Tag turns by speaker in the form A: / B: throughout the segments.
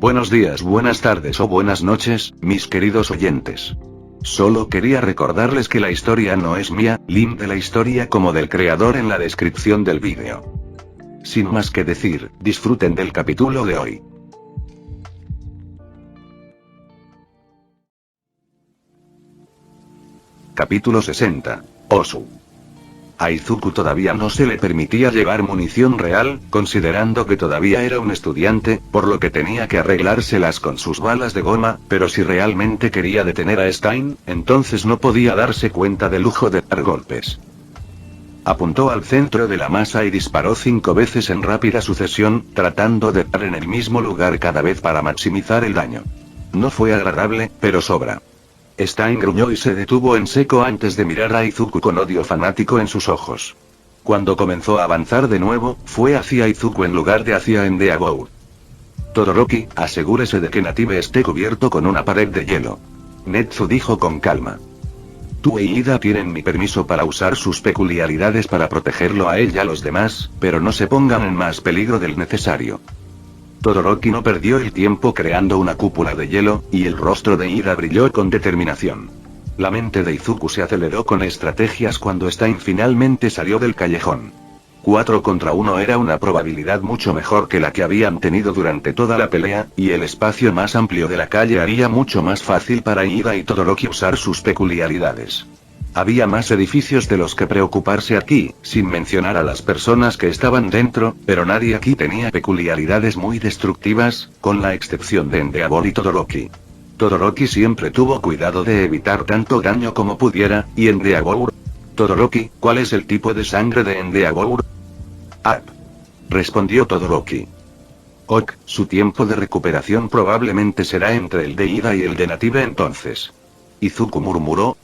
A: Buenos días, buenas tardes o buenas noches, mis queridos oyentes. Solo quería recordarles que la historia no es mía, link de la historia como del creador en la descripción del vídeo. Sin más que decir, disfruten del capítulo de hoy. Capítulo 60. Osu. A Izuku todavía no se le permitía llevar munición real, considerando que todavía era un estudiante, por lo que tenía que arreglárselas con sus balas de goma, pero si realmente quería detener a Stein, entonces no podía darse cuenta del lujo de dar golpes. Apuntó al centro de la masa y disparó 5 veces en rápida sucesión, tratando de dar en el mismo lugar cada vez para maximizar el daño. No fue agradable, pero sobra. Stein gruñó y se detuvo en seco antes de mirar a Izuku con odio fanático en sus ojos. Cuando comenzó a avanzar de nuevo, fue hacia Izuku en lugar de hacia Endeavor. Todoroki, asegúrese de que Native esté cubierto con una pared de hielo. Netsu dijo con calma. Tú e Ida tienen mi permiso para usar sus peculiaridades para protegerlo a él y a los demás, pero no se pongan en más peligro del necesario. Todoroki no perdió el tiempo creando una cúpula de hielo, y el rostro de Ida brilló con determinación. La mente de Izuku se aceleró con estrategias cuando Stein finalmente salió del callejón. 4 contra 1 era una probabilidad mucho mejor que la que habían tenido durante toda la pelea, y el espacio más amplio de la calle haría mucho más fácil para Ida y Todoroki usar sus peculiaridades. Había más edificios de los que preocuparse aquí, sin mencionar a las personas que estaban dentro, pero nadie aquí tenía peculiaridades muy destructivas, con la excepción de Endeavor y Todoroki. Todoroki siempre tuvo cuidado de evitar tanto daño como pudiera, y Endeavor... Todoroki, ¿cuál es el tipo de sangre de Endeavor? Ap. Respondió Todoroki. Ok, su tiempo de recuperación probablemente será entre el de Ida y el de Native entonces. Izuku murmuró.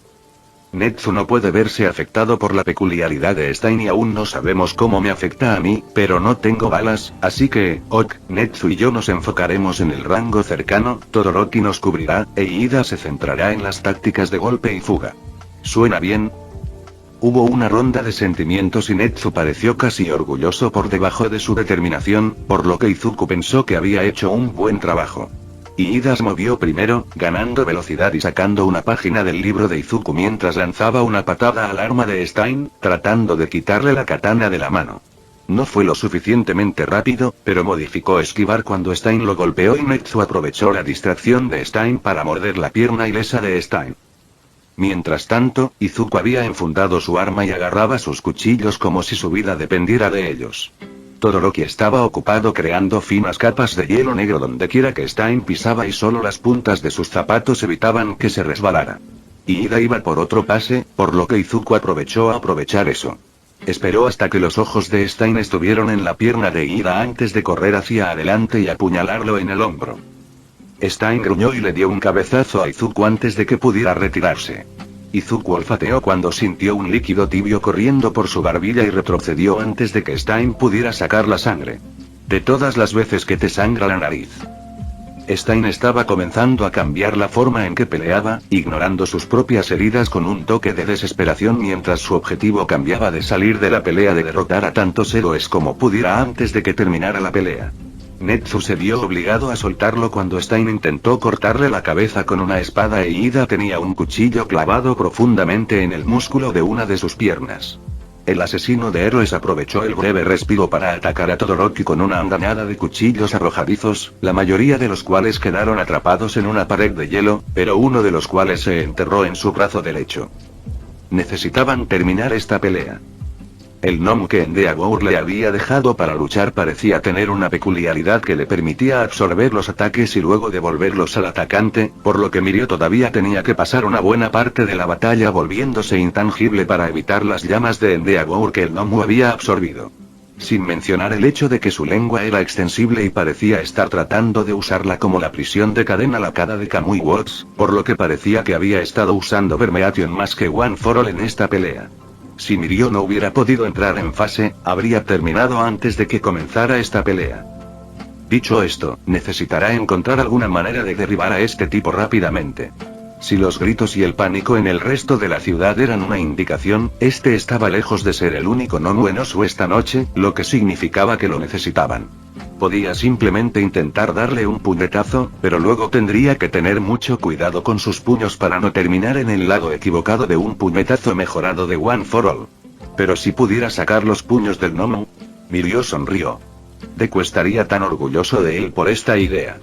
A: Netsu no puede verse afectado por la peculiaridad de Stein y aún no sabemos cómo me afecta a mí, pero no tengo balas, así que, ok, Netsu y yo nos enfocaremos en el rango cercano, Todoroki nos cubrirá, e Ida se centrará en las tácticas de golpe y fuga. ¿Suena bien? Hubo una ronda de sentimientos y Netsu pareció casi orgulloso por debajo de su determinación, por lo que Izuku pensó que había hecho un buen trabajo. Ida se movió primero, ganando velocidad y sacando una página del libro de Izuku mientras lanzaba una patada al arma de Stein, tratando de quitarle la katana de la mano. No fue lo suficientemente rápido, pero modificó esquivar cuando Stein lo golpeó y Netsu aprovechó la distracción de Stein para morder la pierna ilesa de Stein. Mientras tanto, Izuku había enfundado su arma y agarraba sus cuchillos como si su vida dependiera de ellos. Todoroki estaba ocupado creando finas capas de hielo negro donde quiera que Stein pisaba y solo las puntas de sus zapatos evitaban que se resbalara. Ida iba por otro pase, por lo que Izuku aprovechó a aprovechar eso. Esperó hasta que los ojos de Stein estuvieron en la pierna de Ida antes de correr hacia adelante y apuñalarlo en el hombro. Stein gruñó y le dio un cabezazo a Izuku antes de que pudiera retirarse. Izuku olfateó cuando sintió un líquido tibio corriendo por su barbilla y retrocedió antes de que Stein pudiera sacar la sangre. De todas las veces que te sangra la nariz. Stein estaba comenzando a cambiar la forma en que peleaba, ignorando sus propias heridas con un toque de desesperación mientras su objetivo cambiaba de salir de la pelea de derrotar a tantos héroes como pudiera antes de que terminara la pelea. Netsu se vio obligado a soltarlo cuando Stein intentó cortarle la cabeza con una espada e Ida tenía un cuchillo clavado profundamente en el músculo de una de sus piernas. El asesino de héroes aprovechó el breve respiro para atacar a Todoroki con una andanada de cuchillos arrojadizos, la mayoría de los cuales quedaron atrapados en una pared de hielo, pero uno de los cuales se enterró en su brazo derecho. Necesitaban terminar esta pelea. El gnomo que Endeavor le había dejado para luchar parecía tener una peculiaridad que le permitía absorber los ataques y luego devolverlos al atacante, por lo que Mirio todavía tenía que pasar una buena parte de la batalla volviéndose intangible para evitar las llamas de Endeavor que el gnomo había absorbido. Sin mencionar el hecho de que su lengua era extensible y parecía estar tratando de usarla como la prisión de cadena lacada de Kamui Watts, por lo que parecía que había estado usando Vermeation más que One for All en esta pelea. Si Mirio no hubiera podido entrar en fase, habría terminado antes de que comenzara esta pelea. Dicho esto, necesitará encontrar alguna manera de derribar a este tipo rápidamente. Si los gritos y el pánico en el resto de la ciudad eran una indicación, este estaba lejos de ser el único no bueno esta noche, lo que significaba que lo necesitaban. Podía simplemente intentar darle un puñetazo, pero luego tendría que tener mucho cuidado con sus puños para no terminar en el lado equivocado de un puñetazo mejorado de One for All. Pero si pudiera sacar los puños del gnomo. Mirio sonrió. Deku estaría tan orgulloso de él por esta idea.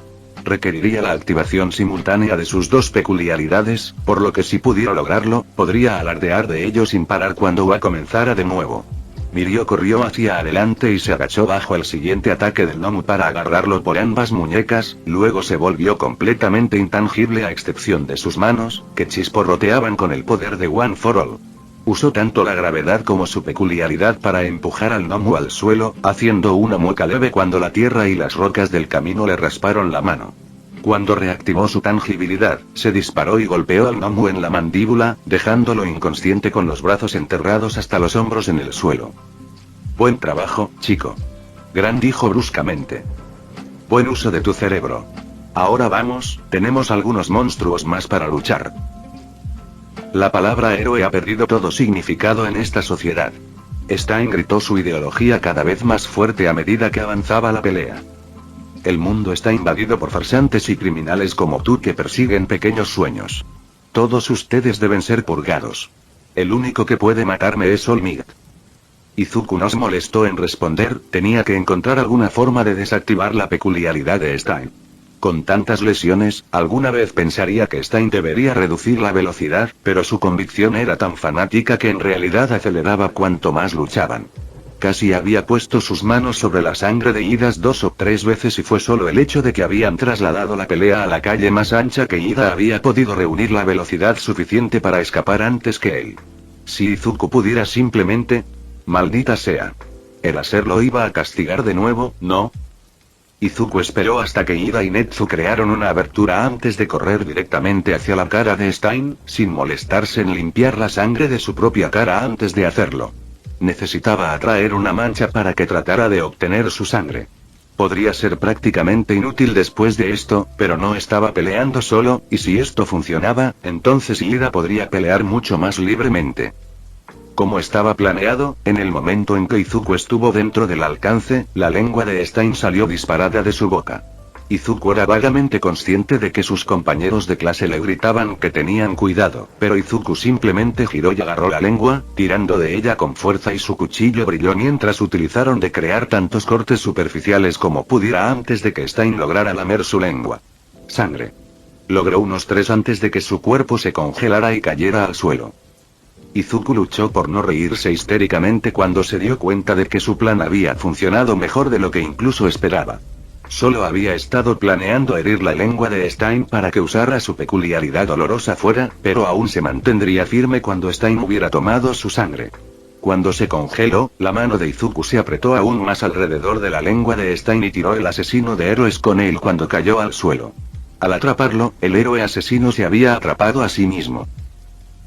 A: Requeriría la activación simultánea de sus dos peculiaridades, por lo que si pudiera lograrlo, podría alardear de ello sin parar cuando Wa comenzara de nuevo. Mirio corrió hacia adelante y se agachó bajo el siguiente ataque del gnomo para agarrarlo por ambas muñecas, luego se volvió completamente intangible a excepción de sus manos, que chisporroteaban con el poder de One for All. Usó tanto la gravedad como su peculiaridad para empujar al gnomo al suelo, haciendo una mueca leve cuando la tierra y las rocas del camino le rasparon la mano. Cuando reactivó su tangibilidad, se disparó y golpeó al gnomo en la mandíbula, dejándolo inconsciente con los brazos enterrados hasta los hombros en el suelo. Buen trabajo, chico. Gran dijo bruscamente. Buen uso de tu cerebro. Ahora vamos, tenemos algunos monstruos más para luchar. La palabra héroe ha perdido todo significado en esta sociedad. Stein gritó su ideología cada vez más fuerte a medida que avanzaba la pelea. El mundo está invadido por farsantes y criminales como tú que persiguen pequeños sueños. Todos ustedes deben ser purgados. El único que puede matarme es All Might. Izuku no se molestó en responder, tenía que encontrar alguna forma de desactivar la peculiaridad de Stein. Con tantas lesiones, alguna vez pensaría que Stein debería reducir la velocidad, pero su convicción era tan fanática que en realidad aceleraba cuanto más luchaban. Casi había puesto sus manos sobre la sangre de Idas 2 o 3 veces y fue solo el hecho de que habían trasladado la pelea a la calle más ancha que Ida había podido reunir la velocidad suficiente para escapar antes que él. Si Izuku pudiera simplemente... Maldita sea. El hacerlo iba a castigar de nuevo, ¿no? Izuku esperó hasta que Ida y Netsu crearon una abertura antes de correr directamente hacia la cara de Stein, sin molestarse en limpiar la sangre de su propia cara antes de hacerlo. Necesitaba atraer una mancha para que tratara de obtener su sangre. Podría ser prácticamente inútil después de esto, pero no estaba peleando solo, y si esto funcionaba, entonces Ida podría pelear mucho más libremente. Como estaba planeado, en el momento en que Izuku estuvo dentro del alcance, la lengua de Stein salió disparada de su boca. Izuku era vagamente consciente de que sus compañeros de clase le gritaban que tenían cuidado, pero Izuku simplemente giró y agarró la lengua, tirando de ella con fuerza y su cuchillo brilló mientras utilizaron de crear tantos cortes superficiales como pudiera antes de que Stein lograra lamer su lengua. Sangre. Logró unos 3 antes de que su cuerpo se congelara y cayera al suelo. Izuku luchó por no reírse histéricamente cuando se dio cuenta de que su plan había funcionado mejor de lo que incluso esperaba. Solo había estado planeando herir la lengua de Stein para que usara su peculiaridad dolorosa fuera, pero aún se mantendría firme cuando Stein hubiera tomado su sangre. Cuando se congeló, la mano de Izuku se apretó aún más alrededor de la lengua de Stein y tiró el asesino de héroes con él cuando cayó al suelo. Al atraparlo, el héroe asesino se había atrapado a sí mismo.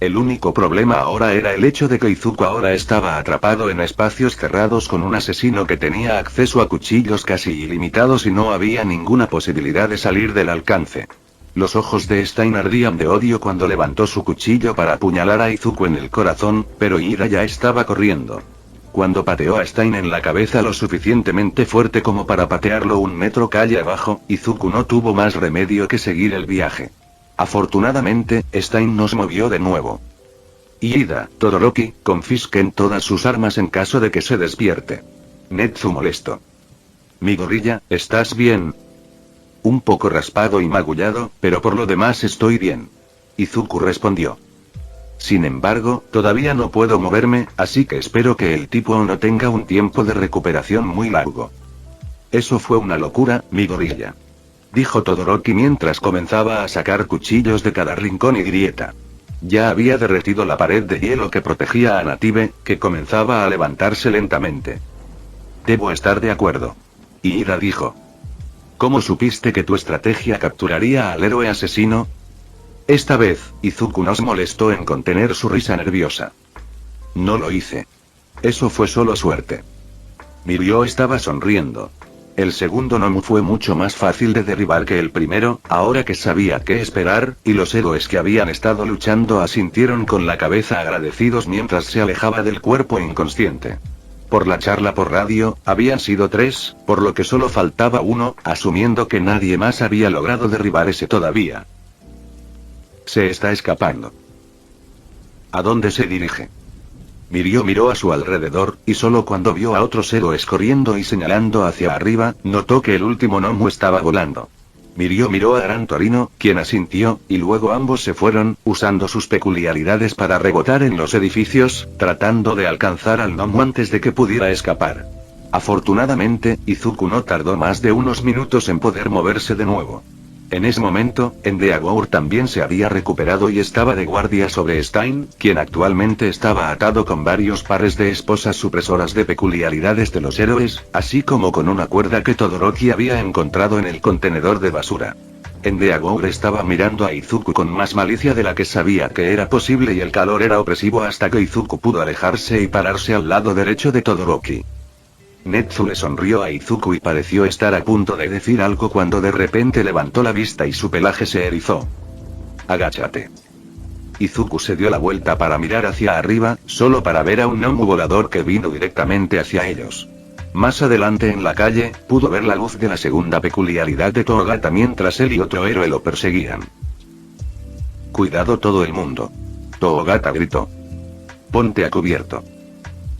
A: El único problema ahora era el hecho de que Izuku ahora estaba atrapado en espacios cerrados con un asesino que tenía acceso a cuchillos casi ilimitados y no había ninguna posibilidad de salir del alcance. Los ojos de Stein ardían de odio cuando levantó su cuchillo para apuñalar a Izuku en el corazón, pero Ida ya estaba corriendo. Cuando pateó a Stein en la cabeza lo suficientemente fuerte como para patearlo 1 metro calle abajo, Izuku no tuvo más remedio que seguir el viaje. Afortunadamente, Stein no se movió de nuevo. Ida, Todoroki, confisquen todas sus armas en caso de que se despierte. Netsu molesto. Mi gorilla, ¿estás bien? Un poco raspado y magullado, pero por lo demás estoy bien. Izuku respondió. Sin embargo, todavía no puedo moverme, así que espero que el tipo no tenga un tiempo de recuperación muy largo. Eso fue una locura, mi gorilla. Dijo Todoroki mientras comenzaba a sacar cuchillos de cada rincón y grieta. Ya había derretido la pared de hielo que protegía a Native, que comenzaba a levantarse lentamente. Debo estar de acuerdo. Ida dijo. ¿Cómo supiste que tu estrategia capturaría al héroe asesino? Esta vez, Izuku no se molestó en contener su risa nerviosa. No lo hice. Eso fue solo suerte. Mirio estaba sonriendo. El segundo Nomu fue mucho más fácil de derribar que el primero, ahora que sabía qué esperar, y los héroes que habían estado luchando asintieron con la cabeza agradecidos mientras se alejaba del cuerpo inconsciente. Por la charla por radio, habían sido 3, por lo que solo faltaba uno, asumiendo que nadie más había logrado derribar ese todavía. Se está escapando. ¿A dónde se dirige? Mirio miró a su alrededor, y solo cuando vio a otros héroes corriendo y señalando hacia arriba, notó que el último gnomo estaba volando. Mirio miró a Gran Torino, quien asintió, y luego ambos se fueron, usando sus peculiaridades para rebotar en los edificios, tratando de alcanzar al gnomo antes de que pudiera escapar. Afortunadamente, Izuku no tardó más de unos minutos en poder moverse de nuevo. En ese momento, Endeavour también se había recuperado y estaba de guardia sobre Stein, quien actualmente estaba atado con varios pares de esposas supresoras de peculiaridades de los héroes, así como con una cuerda que Todoroki había encontrado en el contenedor de basura. Endeavour estaba mirando a Izuku con más malicia de la que sabía que era posible y el calor era opresivo hasta que Izuku pudo alejarse y pararse al lado derecho de Todoroki. Netsu le sonrió a Izuku y pareció estar a punto de decir algo cuando de repente levantó la vista y su pelaje se erizó. Agáchate. Izuku se dio la vuelta para mirar hacia arriba, solo para ver a un gnomo volador que vino directamente hacia ellos. Más adelante en la calle, pudo ver la luz de la segunda peculiaridad de Toogata mientras él y otro héroe lo perseguían. Cuidado todo el mundo. Toogata gritó. Ponte a cubierto.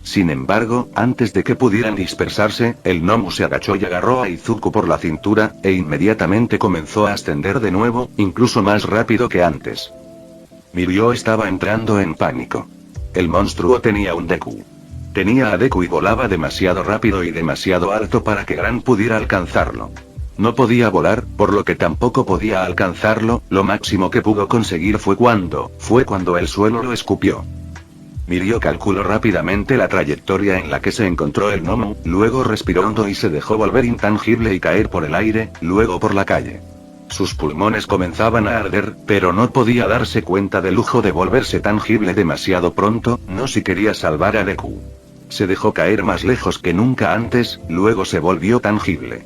A: Sin embargo, antes de que pudieran dispersarse, el gnomo se agachó y agarró a Izuku por la cintura, e inmediatamente comenzó a ascender de nuevo, incluso más rápido que antes. Mirio estaba entrando en pánico. El monstruo tenía un Deku. Tenía a Deku y volaba demasiado rápido y demasiado alto para que Gran pudiera alcanzarlo. No podía volar, por lo que tampoco podía alcanzarlo, lo máximo que pudo conseguir fue cuando el suelo lo escupió. Mirio calculó rápidamente la trayectoria en la que se encontró el gnomo, luego respiró hondo y se dejó volver intangible y caer por el aire, luego por la calle. Sus pulmones comenzaban a arder, pero no podía darse cuenta del lujo de volverse tangible demasiado pronto, no si quería salvar a Deku. Se dejó caer más lejos que nunca antes, luego se volvió tangible.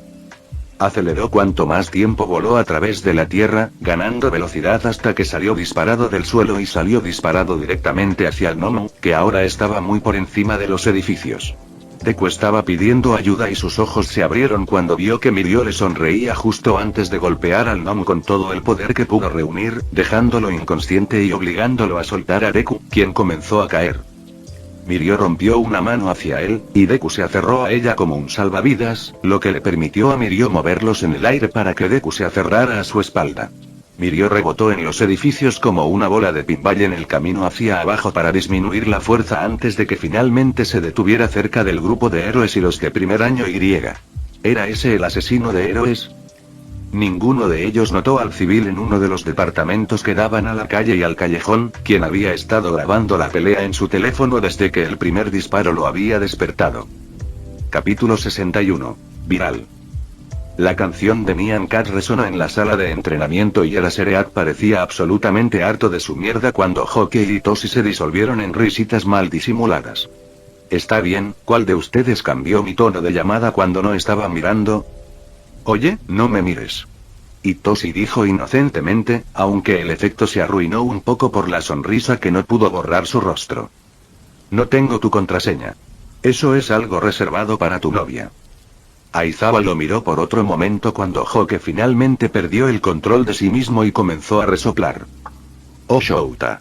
A: Aceleró cuanto más tiempo voló a través de la tierra, ganando velocidad hasta que salió disparado del suelo y salió disparado directamente hacia el gnomo, que ahora estaba muy por encima de los edificios. Deku estaba pidiendo ayuda y sus ojos se abrieron cuando vio que Mirio le sonreía justo antes de golpear al gnomo con todo el poder que pudo reunir, dejándolo inconsciente y obligándolo a soltar a Deku, quien comenzó a caer. Mirio rompió una mano hacia él, y Deku se aferró a ella como un salvavidas, lo que le permitió a Mirio moverlos en el aire para que Deku se aferrara a su espalda. Mirio rebotó en los edificios como una bola de pinball en el camino hacia abajo para disminuir la fuerza antes de que finalmente se detuviera cerca del grupo de héroes y los de primer año Y. ¿Era ese el asesino de héroes? Ninguno de ellos notó al civil en uno de los departamentos que daban a la calle y al callejón, quien había estado grabando la pelea en su teléfono desde que el primer disparo lo había despertado. Capítulo 61. Viral. La canción de Nyan Cat resonó en la sala de entrenamiento y Erasereat parecía absolutamente harto de su mierda cuando Hokey y Toshi se disolvieron en risitas mal disimuladas. Está bien, ¿cuál de ustedes cambió mi tono de llamada cuando no estaba mirando? Oye, no me mires. Y Toshi dijo inocentemente, aunque el efecto se arruinó un poco por la sonrisa que no pudo borrar su rostro. No tengo tu contraseña. Eso es algo reservado para tu novia. Aizawa lo miró por otro momento cuando Hoke finalmente perdió el control de sí mismo y comenzó a resoplar. Oh Shouta.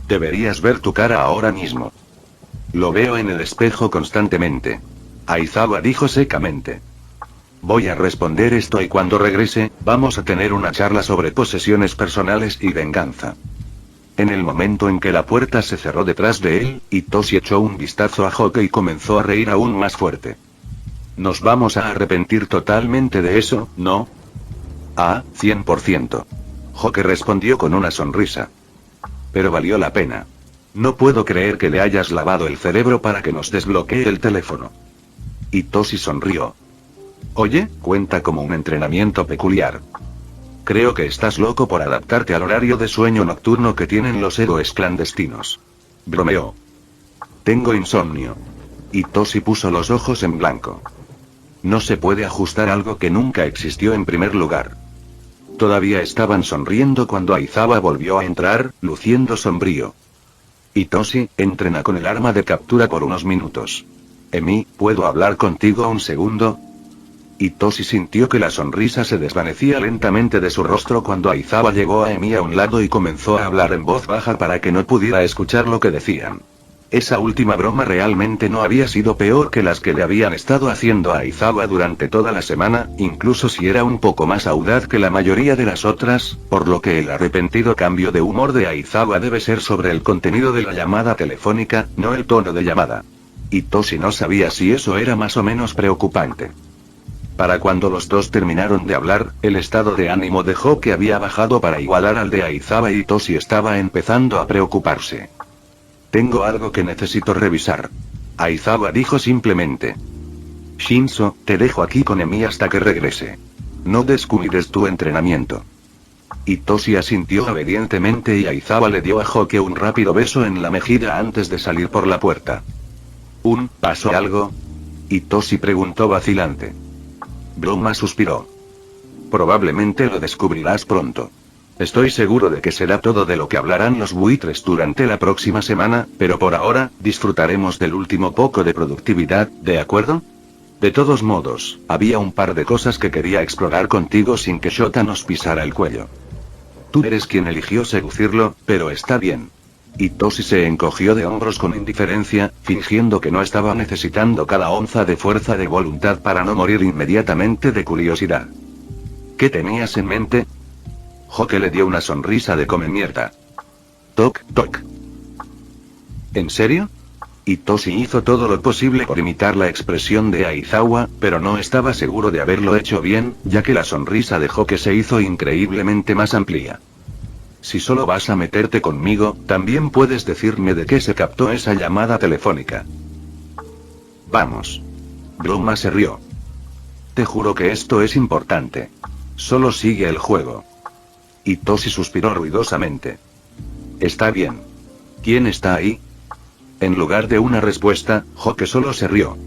A: Deberías ver tu cara ahora mismo. Lo veo en el espejo constantemente. Aizawa dijo secamente. Voy a responder esto y cuando regrese, vamos a tener una charla sobre posesiones personales y venganza. En el momento en que la puerta se cerró detrás de él, Itoshi echó un vistazo a Hoke y comenzó a reír aún más fuerte. Nos vamos a arrepentir totalmente de eso, ¿no? Ah, 100%. Hoke respondió con una sonrisa. Pero valió la pena. No puedo creer que le hayas lavado el cerebro para que nos desbloquee el teléfono. Itoshi sonrió. Oye, cuenta como un entrenamiento peculiar. Creo que estás loco por adaptarte al horario de sueño nocturno que tienen los héroes clandestinos. Bromeó. Tengo insomnio. Itoshi puso los ojos en blanco. No se puede ajustar algo que nunca existió en primer lugar. Todavía estaban sonriendo cuando Aizawa volvió a entrar, luciendo sombrío. Itoshi, entrena con el arma de captura por unos minutos. Emi, ¿puedo hablar contigo un segundo? Hitoshi sintió que la sonrisa se desvanecía lentamente de su rostro cuando Aizawa llegó a Emi a un lado y comenzó a hablar en voz baja para que no pudiera escuchar lo que decían. Esa última broma realmente no había sido peor que las que le habían estado haciendo a Aizawa durante toda la semana, incluso si era un poco más audaz que la mayoría de las otras, por lo que el arrepentido cambio de humor de Aizawa debe ser sobre el contenido de la llamada telefónica, no el tono de llamada. Hitoshi no sabía si eso era más o menos preocupante. Para cuando los dos terminaron de hablar, el estado de ánimo de Hoke había bajado para igualar al de Aizawa y Hitoshi estaba empezando a preocuparse. Tengo algo que necesito revisar. Aizawa dijo simplemente. Shinzo, te dejo aquí con Emi hasta que regrese. No descuides tu entrenamiento. Hitoshi asintió obedientemente y Aizawa le dio a Hoke un rápido beso en la mejilla antes de salir por la puerta. ¿Pasó algo? Hitoshi preguntó vacilante. Broma suspiró. Probablemente lo descubrirás pronto. Estoy seguro de que será todo de lo que hablarán los buitres durante la próxima semana, pero por ahora, disfrutaremos del último poco de productividad, ¿de acuerdo? De todos modos, había un par de cosas que quería explorar contigo sin que Shota nos pisara el cuello. Tú eres quien eligió seducirlo, pero está bien. Hitoshi se encogió de hombros con indiferencia, fingiendo que no estaba necesitando cada onza de fuerza de voluntad para no morir inmediatamente de curiosidad. ¿Qué tenías en mente? Hoke le dio una sonrisa de come mierda. Toc, toc. ¿En serio? Hitoshi hizo todo lo posible por imitar la expresión de Aizawa, pero no estaba seguro de haberlo hecho bien, ya que la sonrisa de Hoke se hizo increíblemente más amplia. Si solo vas a meterte conmigo, también puedes decirme de qué se captó esa llamada telefónica. Vamos. Bruma se rió. Te juro que esto es importante. Solo sigue el juego. Hitoshi suspiró ruidosamente. Está bien. ¿Quién está ahí? En lugar de una respuesta, Hoke solo se rió.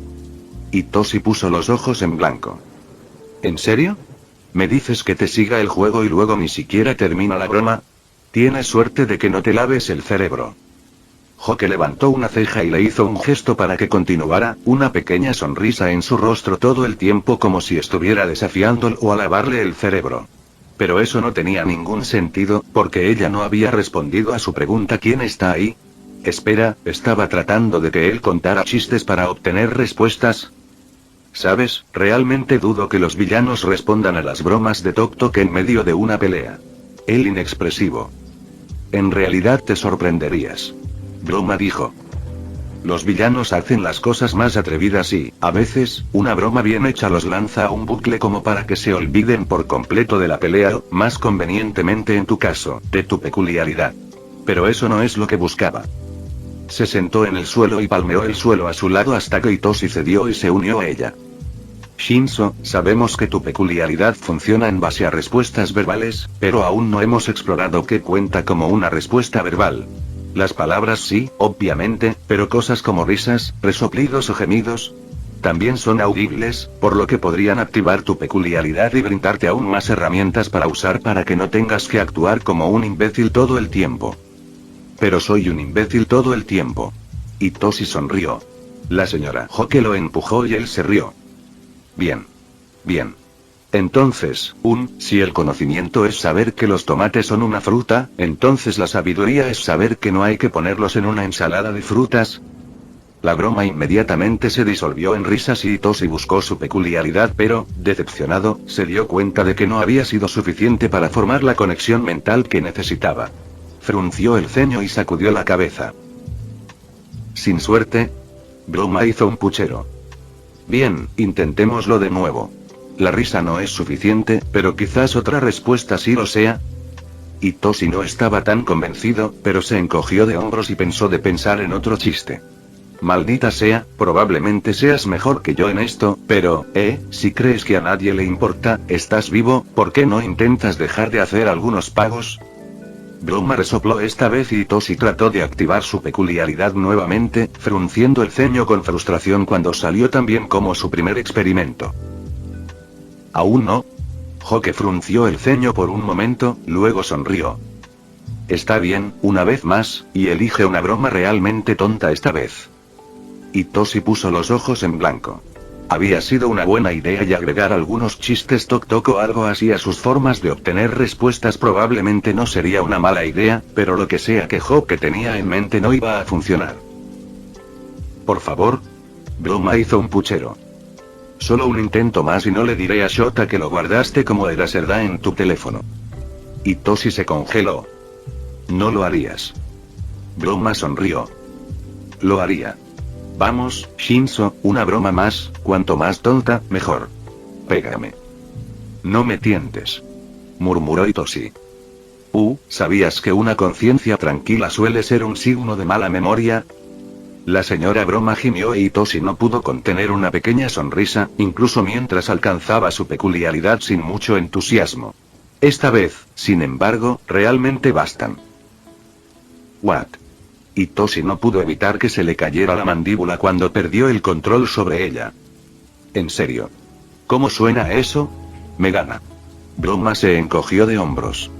A: Hitoshi puso los ojos en blanco. ¿En serio? ¿Me dices que te siga el juego y luego ni siquiera termina la broma? Tienes suerte de que no te laves el cerebro. Hoke levantó una ceja y le hizo un gesto para que continuara, una pequeña sonrisa en su rostro todo el tiempo como si estuviera desafiándolo a lavarle el cerebro. Pero eso no tenía ningún sentido, porque ella no había respondido a su pregunta ¿quién está ahí? Espera, ¿estaba tratando de que él contara chistes para obtener respuestas? ¿Sabes? Realmente dudo que los villanos respondan a las bromas de Tok Tok en medio de una pelea. Él inexpresivo. En realidad te sorprenderías. Broma dijo. Los villanos hacen las cosas más atrevidas y, a veces, una broma bien hecha los lanza a un bucle como para que se olviden por completo de la pelea o, más convenientemente en tu caso, de tu peculiaridad. Pero eso no es lo que buscaba. Se sentó en el suelo y palmeó el suelo a su lado hasta que Hitoshi cedió y se unió a ella. Shinzo, sabemos que tu peculiaridad funciona en base a respuestas verbales, pero aún no hemos explorado qué cuenta como una respuesta verbal. Las palabras sí, obviamente, pero cosas como risas, resoplidos o gemidos también son audibles, por lo que podrían activar tu peculiaridad y brindarte aún más herramientas para usar para que no tengas que actuar como un imbécil todo el tiempo. Pero soy un imbécil todo el tiempo. Hitoshi sonrió. La señora Hoke lo empujó y él se rió. Bien. Bien. Entonces, si el conocimiento es saber que los tomates son una fruta, entonces la sabiduría es saber que no hay que ponerlos en una ensalada de frutas. La broma inmediatamente se disolvió en risas y Hitoshi buscó su peculiaridad pero, decepcionado, se dio cuenta de que no había sido suficiente para formar la conexión mental que necesitaba. Frunció el ceño y sacudió la cabeza. Sin suerte. Bruma hizo un puchero. Bien, intentémoslo de nuevo. La risa no es suficiente, pero quizás otra respuesta sí lo sea. Hitoshi no estaba tan convencido, pero se encogió de hombros y pensó de pensar en otro chiste. Maldita sea, probablemente seas mejor que yo en esto, pero, si crees que a nadie le importa, estás vivo, ¿por qué no intentas dejar de hacer algunos pagos? Bruma resopló esta vez y Hitoshi trató de activar su peculiaridad nuevamente, frunciendo el ceño con frustración cuando salió tan bien como su primer experimento. ¿Aún no? Hoke frunció el ceño por un momento, luego sonrió. Está bien, una vez más, y elige una broma realmente tonta esta vez. Itoshi puso los ojos en blanco. Había sido una buena idea y agregar algunos chistes toc o algo así a sus formas de obtener respuestas probablemente no sería una mala idea, pero lo que sea que Hoke tenía en mente no iba a funcionar. Por favor. Broma hizo un puchero. Solo un intento más y no le diré a Shota que lo guardaste como era Serda en tu teléfono. Itoshi se congeló. No lo harías. Broma sonrió. Lo haría. Vamos, Shinso, una broma más, cuanto más tonta, mejor. Pégame. No me tientes. Murmuró Itoshi. ¿Sabías que una conciencia tranquila suele ser un signo de mala memoria? La señora Broma gimió y Itoshi no pudo contener una pequeña sonrisa, incluso mientras alcanzaba su peculiaridad sin mucho entusiasmo. Esta vez, sin embargo, realmente bastan. ¿What? Itoshi no pudo evitar que se le cayera la mandíbula cuando perdió el control sobre ella. ¿En serio? ¿Cómo suena eso? Me gana. Broma se encogió de hombros.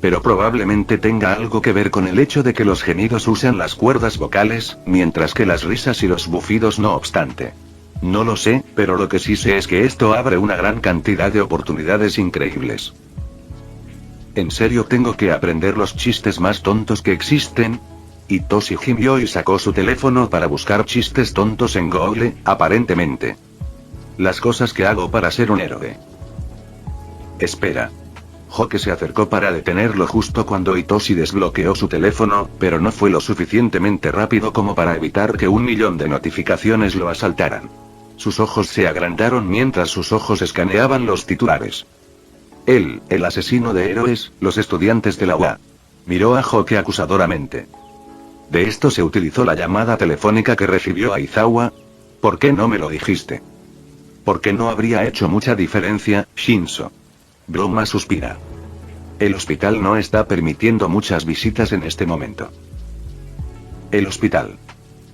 A: Pero probablemente tenga algo que ver con el hecho de que los gemidos usan las cuerdas vocales, mientras que las risas y los bufidos no obstante. No lo sé, pero lo que sí sé es que esto abre una gran cantidad de oportunidades increíbles. ¿En serio tengo que aprender los chistes más tontos que existen? Itoshi gimió y sacó su teléfono para buscar chistes tontos en Google, aparentemente. Las cosas que hago para ser un héroe. Espera. Hoke se acercó para detenerlo justo cuando Itoshi desbloqueó su teléfono, pero no fue lo suficientemente rápido como para evitar que 1.000.000 de notificaciones lo asaltaran. Sus ojos se agrandaron mientras sus ojos escaneaban los titulares. Él, el asesino de héroes, los estudiantes de la UA. Miró a Hoke acusadoramente. De esto se utilizó la llamada telefónica que recibió Aizawa. ¿Por qué no me lo dijiste? Porque no habría hecho mucha diferencia, Shinso. Broma suspira. El hospital no está permitiendo muchas visitas en este momento. El hospital.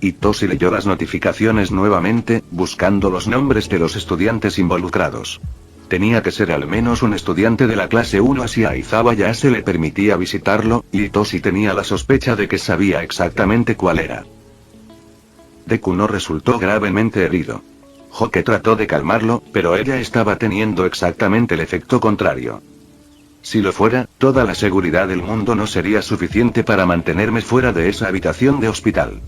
A: Itoshi leyó las notificaciones nuevamente, buscando los nombres de los estudiantes involucrados. Tenía que ser al menos un estudiante de la clase 1 así a Aizawa ya se le permitía visitarlo, y Itoshi tenía la sospecha de que sabía exactamente cuál era. Deku no resultó gravemente herido. Hoke trató de calmarlo, pero ella estaba teniendo exactamente el efecto contrario. Si lo fuera, toda la seguridad del mundo no sería suficiente para mantenerme fuera de esa habitación de hospital.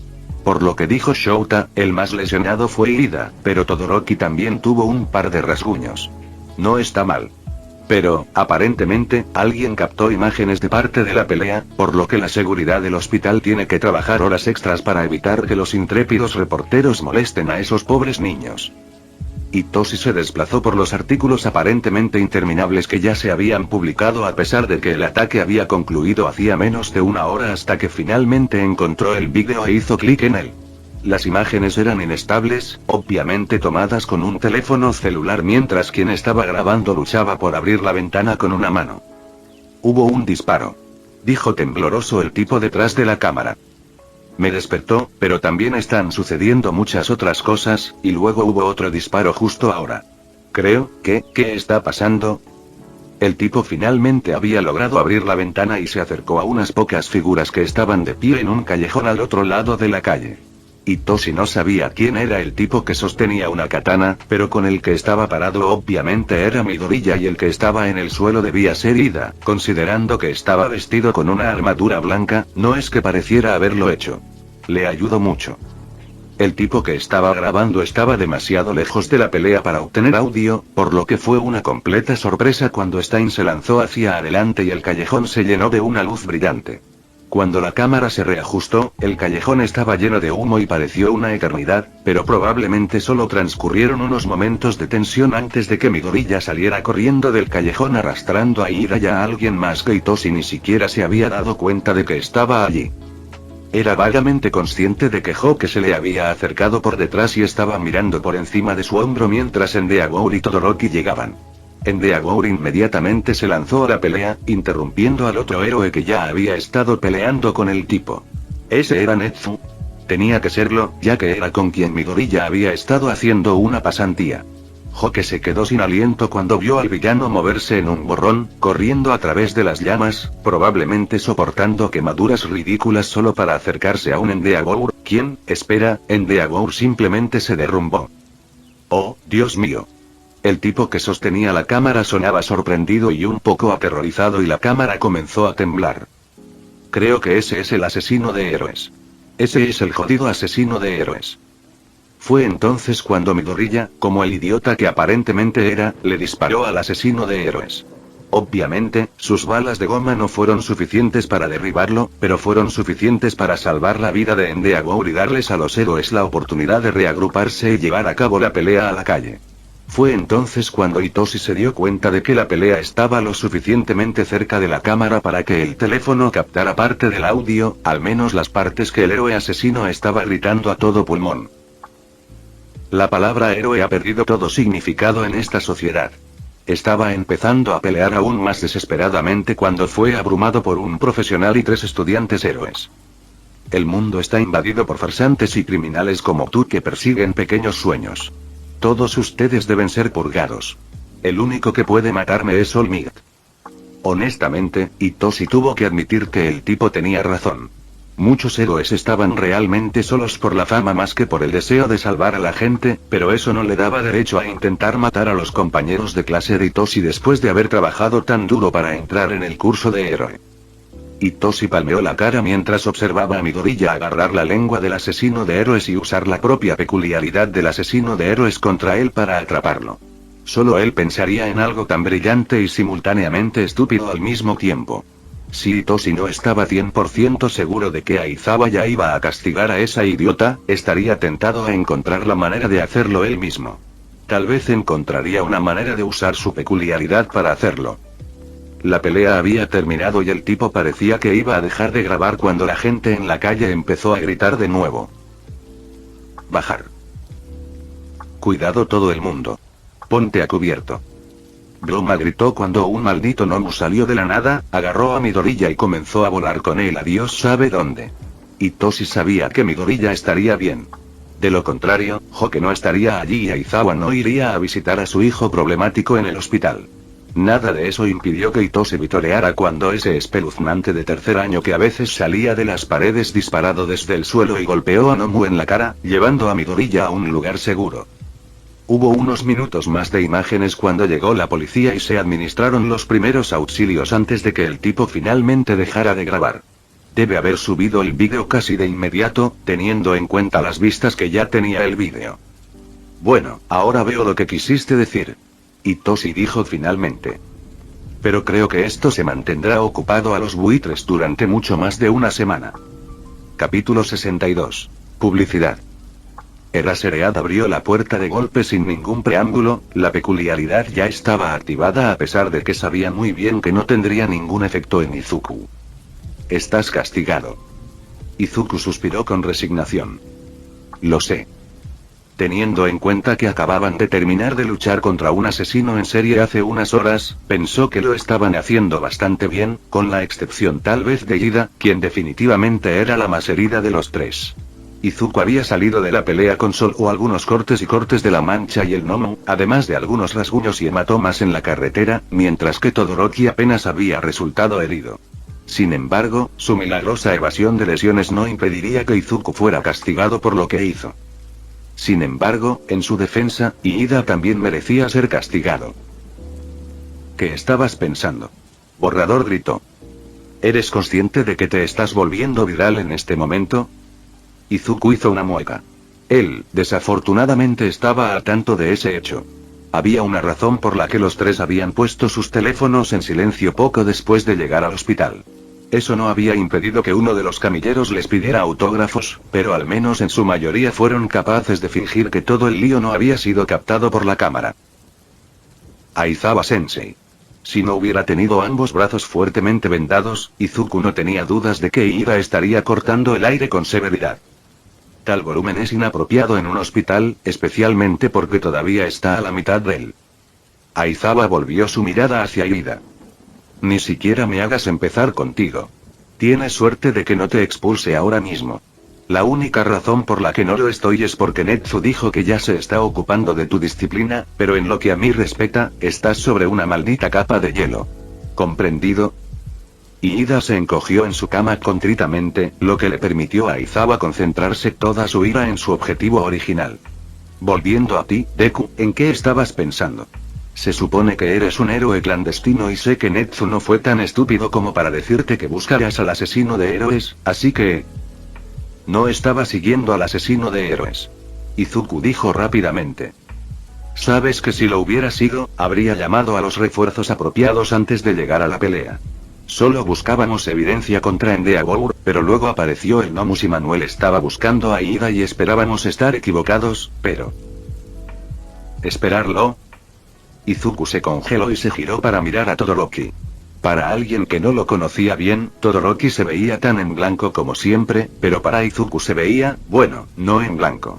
A: Por lo que dijo Shouta, el más lesionado fue Ida, pero Todoroki también tuvo un par de rasguños. No está mal. Pero, aparentemente, alguien captó imágenes de parte de la pelea, por lo que la seguridad del hospital tiene que trabajar horas extras para evitar que los intrépidos reporteros molesten a esos pobres niños. Itoshi se desplazó por los artículos aparentemente interminables que ya se habían publicado a pesar de que el ataque había concluido hacía menos de una hora hasta que finalmente encontró el vídeo e hizo clic en él. Las imágenes eran inestables, obviamente tomadas con un teléfono celular mientras quien estaba grabando luchaba por abrir la ventana con una mano. Hubo un disparo. Dijo tembloroso el tipo detrás de la cámara. Me despertó, pero también están sucediendo muchas otras cosas, y luego hubo otro disparo justo ahora. Creo que, ¿qué está pasando? El tipo finalmente había logrado abrir la ventana y se acercó a unas pocas figuras que estaban de pie en un callejón al otro lado de la calle. Itoshi no sabía quién era el tipo que sostenía una katana, pero con el que estaba parado obviamente era Midoriya y el que estaba en el suelo debía ser Ida, considerando que estaba vestido con una armadura blanca, no es que pareciera haberlo hecho. Le ayudó mucho. El tipo que estaba grabando estaba demasiado lejos de la pelea para obtener audio, por lo que fue una completa sorpresa cuando Stein se lanzó hacia adelante y el callejón se llenó de una luz brillante. Cuando la cámara se reajustó, el callejón estaba lleno de humo y pareció una eternidad, pero probablemente solo transcurrieron unos momentos de tensión antes de que Midoriya saliera corriendo del callejón arrastrando a Ida y a alguien más que Itoshi ni siquiera se había dado cuenta de que estaba allí. Era vagamente consciente de que Hoke se le había acercado por detrás y estaba mirando por encima de su hombro mientras Endeavor y Todoroki llegaban. Endeavor inmediatamente se lanzó a la pelea, interrumpiendo al otro héroe que ya había estado peleando con el tipo. ¿Ese era Netsu? Tenía que serlo, ya que era con quien Midoriya había estado haciendo una pasantía. Hoke se quedó sin aliento cuando vio al villano moverse en un borrón, corriendo a través de las llamas, probablemente soportando quemaduras ridículas solo para acercarse a un Endeavour, quien, espera, Endeavour simplemente se derrumbó. Oh, Dios mío. El tipo que sostenía la cámara sonaba sorprendido y un poco aterrorizado y la cámara comenzó a temblar. Creo que ese es el asesino de héroes. Ese es el jodido asesino de héroes. Fue entonces cuando Midoriya, como el idiota que aparentemente era, le disparó al asesino de héroes. Obviamente, sus balas de goma no fueron suficientes para derribarlo, pero fueron suficientes para salvar la vida de Endeavour y darles a los héroes la oportunidad de reagruparse y llevar a cabo la pelea a la calle. Fue entonces cuando Itoshi se dio cuenta de que la pelea estaba lo suficientemente cerca de la cámara para que el teléfono captara parte del audio, al menos las partes que el héroe asesino estaba gritando a todo pulmón. La palabra héroe ha perdido todo significado en esta sociedad. Estaba empezando a pelear aún más desesperadamente cuando fue abrumado por un profesional y 3 estudiantes héroes. El mundo está invadido por farsantes y criminales como tú que persiguen pequeños sueños. Todos ustedes deben ser purgados. El único que puede matarme es All Might. Honestamente, Itoshi tuvo que admitir que el tipo tenía razón. Muchos héroes estaban realmente solos por la fama más que por el deseo de salvar a la gente, pero eso no le daba derecho a intentar matar a los compañeros de clase de Itoshi después de haber trabajado tan duro para entrar en el curso de héroe. Itoshi palmeó la cara mientras observaba a Midoriya agarrar la lengua del asesino de héroes y usar la propia peculiaridad del asesino de héroes contra él para atraparlo. Solo él pensaría en algo tan brillante y simultáneamente estúpido al mismo tiempo. Si Itoshi no estaba 100% seguro de que Aizawa ya iba a castigar a esa idiota, estaría tentado a encontrar la manera de hacerlo él mismo. Tal vez encontraría una manera de usar su peculiaridad para hacerlo. La pelea había terminado y el tipo parecía que iba a dejar de grabar cuando la gente en la calle empezó a gritar de nuevo. Bajar. Cuidado todo el mundo. Ponte a cubierto. Gloma gritó cuando un maldito Nomu salió de la nada, agarró a Midoriya y comenzó a volar con él a Dios sabe dónde. Itoshi sabía que Midoriya estaría bien. De lo contrario, Hoke no estaría allí y Aizawa no iría a visitar a su hijo problemático en el hospital. Nada de eso impidió que Itoshi vitoreara cuando ese espeluznante de tercer año que a veces salía de las paredes disparado desde el suelo y golpeó a Nomu en la cara, llevando a Midoriya a un lugar seguro. Hubo unos minutos más de imágenes cuando llegó la policía y se administraron los primeros auxilios antes de que el tipo finalmente dejara de grabar. Debe haber subido el vídeo casi de inmediato, teniendo en cuenta las vistas que ya tenía el vídeo. Bueno, ahora veo lo que quisiste decir. Itoshi dijo finalmente. Pero creo que esto se mantendrá ocupado a los buitres durante mucho más de una semana. Capítulo 62. Publicidad. Eraserhead abrió la puerta de golpe sin ningún preámbulo, la peculiaridad ya estaba activada a pesar de que sabía muy bien que no tendría ningún efecto en Izuku. Estás castigado. Izuku suspiró con resignación. Lo sé. Teniendo en cuenta que acababan de terminar de luchar contra un asesino en serie hace unas horas, pensó que lo estaban haciendo bastante bien, con la excepción tal vez de Ida, quien definitivamente era la más herida de los 3. Izuku había salido de la pelea con solo algunos cortes de la mancha y el Nomu, además de algunos rasguños y hematomas en la carretera, mientras que Todoroki apenas había resultado herido. Sin embargo, su milagrosa evasión de lesiones no impediría que Izuku fuera castigado por lo que hizo. Sin embargo, en su defensa, Iida también merecía ser castigado. ¿Qué estabas pensando? Borrador gritó. ¿Eres consciente de que te estás volviendo viral en este momento? Izuku hizo una mueca. Él, desafortunadamente, estaba al tanto de ese hecho. Había una razón por la que los 3 habían puesto sus teléfonos en silencio poco después de llegar al hospital. Eso no había impedido que uno de los camilleros les pidiera autógrafos, pero al menos en su mayoría fueron capaces de fingir que todo el lío no había sido captado por la cámara. Aizawa-sensei. Si no hubiera tenido ambos brazos fuertemente vendados, Izuku no tenía dudas de que Ida estaría cortando el aire con severidad. Tal volumen es inapropiado en un hospital, especialmente porque todavía está a la mitad de él. Aizawa volvió su mirada hacia Ida. Ni siquiera me hagas empezar contigo. Tienes suerte de que no te expulse ahora mismo. La única razón por la que no lo estoy es porque Netsu dijo que ya se está ocupando de tu disciplina, pero en lo que a mí respecta, estás sobre una maldita capa de hielo. ¿Comprendido? Iida se encogió en su cama contritamente, lo que le permitió a Aizawa concentrarse toda su ira en su objetivo original. Volviendo a ti, Deku, ¿en qué estabas pensando? Se supone que eres un héroe clandestino y sé que Netsu no fue tan estúpido como para decirte que buscaras al asesino de héroes, así que... No estaba siguiendo al asesino de héroes. Izuku dijo rápidamente. Sabes que si lo hubiera sido, habría llamado a los refuerzos apropiados antes de llegar a la pelea. Solo buscábamos evidencia contra Endeavor, pero luego apareció el Nomus y Manuel estaba buscando a Iida y esperábamos estar equivocados, pero... ¿Esperarlo? Izuku se congeló y se giró para mirar a Todoroki. Para alguien que no lo conocía bien, Todoroki se veía tan en blanco como siempre, pero para Izuku se veía, bueno, no en blanco.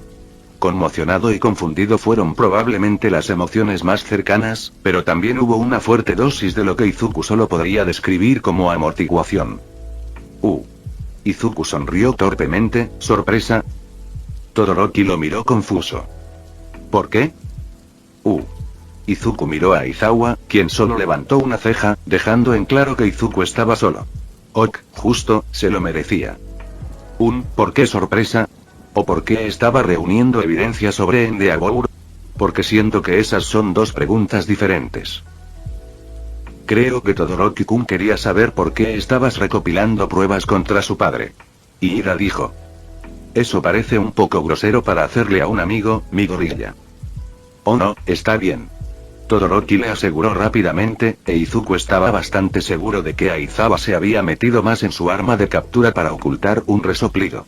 A: Conmocionado y confundido fueron probablemente las emociones más cercanas, pero también hubo una fuerte dosis de lo que Izuku solo podría describir como amortiguación. Izuku sonrió torpemente, sorpresa. Todoroki lo miró confuso. ¿Por qué? Izuku miró a Aizawa, quien solo levantó una ceja, dejando en claro que Izuku estaba solo. Justo, se lo merecía. ¿Por qué sorpresa? ¿O por qué estaba reuniendo evidencia sobre Endeavor? Porque siento que esas son dos preguntas diferentes. Creo que Todoroki-kun quería saber por qué estabas recopilando pruebas contra su padre. Iida dijo. Eso parece un poco grosero para hacerle a un amigo, mi gorilla. Oh no, está bien. Todoroki le aseguró rápidamente, e Izuku estaba bastante seguro de que Aizawa se había metido más en su arma de captura para ocultar un resoplido.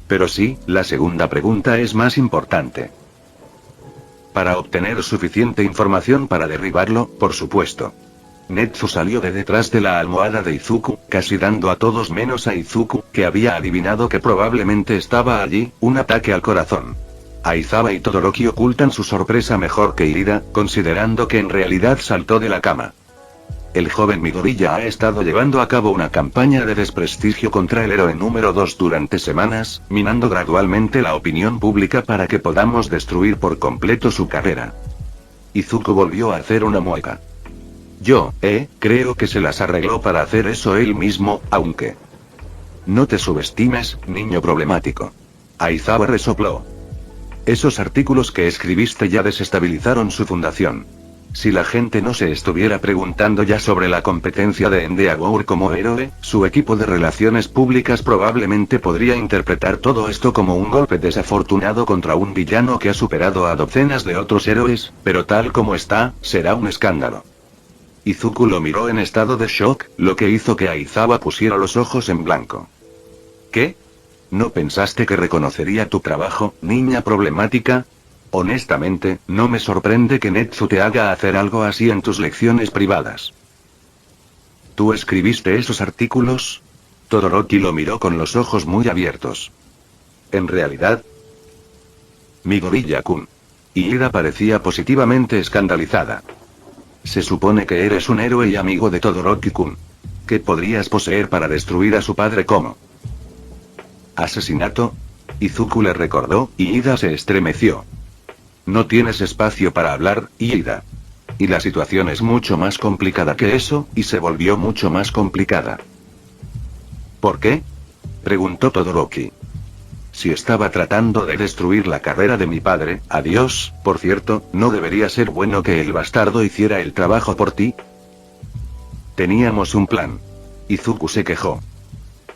A: Pero sí, la segunda pregunta es más importante. Para obtener suficiente información para derribarlo, por supuesto. Netsu salió de detrás de la almohada de Izuku, casi dando a todos menos a Izuku, que había adivinado que probablemente estaba allí, un ataque al corazón. Aizawa y Todoroki ocultan su sorpresa mejor que Iida, considerando que en realidad saltó de la cama. El joven Midoriya ha estado llevando a cabo una campaña de desprestigio contra el héroe número 2 durante semanas, minando gradualmente la opinión pública para que podamos destruir por completo su carrera. Izuku volvió a hacer una mueca. Creo que se las arregló para hacer eso él mismo, aunque... No te subestimes, niño problemático. Aizawa resopló. Esos artículos que escribiste ya desestabilizaron su fundación. Si la gente no se estuviera preguntando ya sobre la competencia de Endeavor como héroe, su equipo de relaciones públicas probablemente podría interpretar todo esto como un golpe desafortunado contra un villano que ha superado a docenas de otros héroes, pero tal como está, será un escándalo. Izuku lo miró en estado de shock, lo que hizo que Aizawa pusiera los ojos en blanco. ¿Qué? ¿No pensaste que reconocería tu trabajo, niña problemática? Honestamente, no me sorprende que Netsu te haga hacer algo así en tus lecciones privadas. ¿Tú escribiste esos artículos? Todoroki lo miró con los ojos muy abiertos. ¿En realidad? Midoriya-kun. Iida parecía positivamente escandalizada. Se supone que eres un héroe y amigo de Todoroki-kun. ¿Qué podrías poseer para destruir a su padre como? ¿Asesinato? Izuku le recordó, y Iida se estremeció. No tienes espacio para hablar, Iida. Y la situación es mucho más complicada que eso, y se volvió mucho más complicada. ¿Por qué? Preguntó Todoroki. Si estaba tratando de destruir la carrera de mi padre, adiós, por cierto, ¿no debería ser bueno que el bastardo hiciera el trabajo por ti? Teníamos un plan. Izuku se quejó.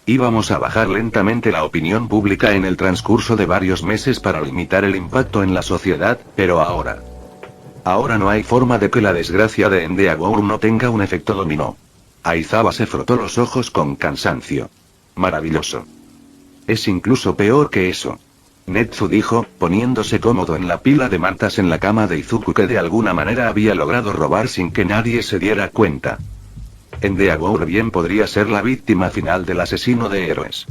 A: Íbamos a bajar lentamente la opinión pública en el transcurso de varios meses para limitar el impacto en la sociedad, pero ahora... Ahora no hay forma de que la desgracia de Endeavor no tenga un efecto dominó. Aizawa se frotó los ojos con cansancio. Maravilloso. Es incluso peor que eso. Netsu dijo, poniéndose cómodo en la pila de mantas en la cama de Izuku que de alguna manera había logrado robar sin que nadie se diera cuenta. Endeavor bien podría ser la víctima final del asesino de héroes.